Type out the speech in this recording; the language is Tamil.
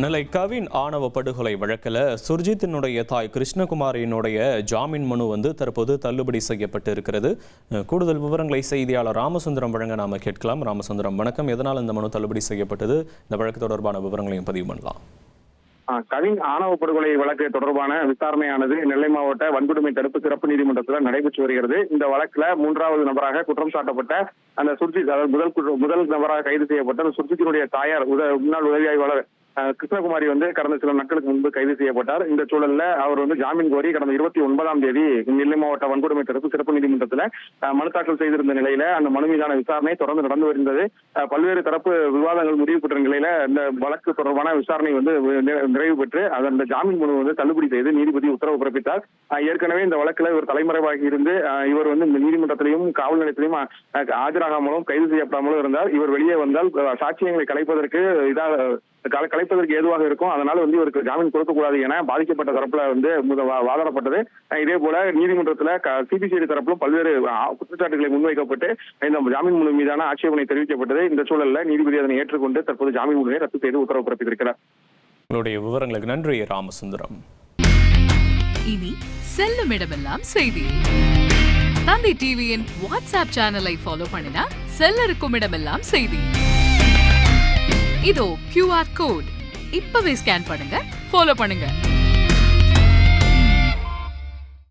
நெல்லை கவின் ஆணவ படுகொலை வழக்கில் சுர்ஜித்தினுடைய தாய் கிருஷ்ணகுமாரியினுடைய ஜாமீன் மனு தற்போது தள்ளுபடி செய்யப்பட்டு இருக்கிறது. கூடுதல் விவரங்களை செய்தியாளர் ராமசுந்தரம் வழங்க நாம கேட்கலாம். ராமசுந்தரம், வணக்கம். எதனால் இந்த மனு தள்ளுபடி செய்யப்பட்டது? இந்த வழக்கு தொடர்பான விவரங்களையும் பதிவு பண்ணலாம். கவின் ஆணவ படுகொலை வழக்கு தொடர்பான விசாரணையானது நெல்லை மாவட்ட வன்கொடுமை தடுப்பு சிறப்பு நீதிமன்றத்தில் நடைபெற்று வருகிறது. இந்த வழக்குல மூன்றாவது நபராக குற்றம் சாட்டப்பட்ட அந்த சுர்ஜித், அதாவது முதல் நபராக கைது செய்யப்பட்ட அந்த சுர்ஜித்தினுடைய தாயார் முன்னாள் உதவி ஆய்வாளர் கிருஷ்ணகுமாரி கடந்த சில நாட்களுக்கு முன்பு கைது செய்யப்பட்டார். இந்த சூழல்ல அவர் ஜாமீன் கோரி கடந்த 29ஆம் தேதி நெல்லை மாவட்ட வன்கொடுமை தடுப்பு சிறப்பு நீதிமன்றத்தில் மனு தாக்கல் செய்திருந்த நிலையில அந்த மனு மீதான விசாரணை தொடர்ந்து நடந்து வருகிறது. பல்வேறு தரப்பு விவாதங்கள் முடிவு பெற்ற நிலையில இந்த வழக்கு தொடர்பான விசாரணை நிறைவு பெற்று அந்த ஜாமீன் மனு தள்ளுபடி செய்து நீதிபதி உத்தரவு பிறப்பித்தார். ஏற்கனவே இந்த வழக்குல இவர் தலைமறைவாகி இருந்து இவர் நீதிமன்றத்திலையும் காவல் நிலையத்திலையும் ஆஜராகாமலும் கைது செய்யப்படாமலும் இருந்தார். இவர் வெளியே வந்தால் சாட்சியங்களை கலைப்பதற்கு ஏதுவாக இருக்கும். அதனால இவருக்கு ஜாமீன் கொடுக்கக்கூடாது என பாதிக்கப்பட்ட தரப்புல வாதாடப்பட்டது. இதே போல நீதிமன்றத்துல சிபிசிஐடி தரப்பிலும் பல்வேறு குற்றச்சாட்டுகளை முன்வைக்கப்பட்டு இந்த ஜாமீன் மனு மீதான ஆட்சேபனை தெரிவிக்கப்பட்டது. இந்த சூழல்ல நீதிபதி அதனை ஏற்றுக்கொண்டு தற்போது ஜாமீன் மனுவை ரத்து செய்து உத்தரவு பிறப்பித்திருக்கிறார். உங்களுடைய விவரங்களுக்கு நன்றி ராமசுந்தரம். இனி செல்லும் இடமெல்லாம் செய்தி. தந்தை டிவியின் வாட்ஸ்அப் சேனலை ஃபாலோ பண்ணினா செல்ல இருக்கும் இடமெல்லாம் செய்தி. இதோ QR கோட் இப்பவே ஸ்கேன் பண்ணுங்க, ஃபாலோ பண்ணுங்க.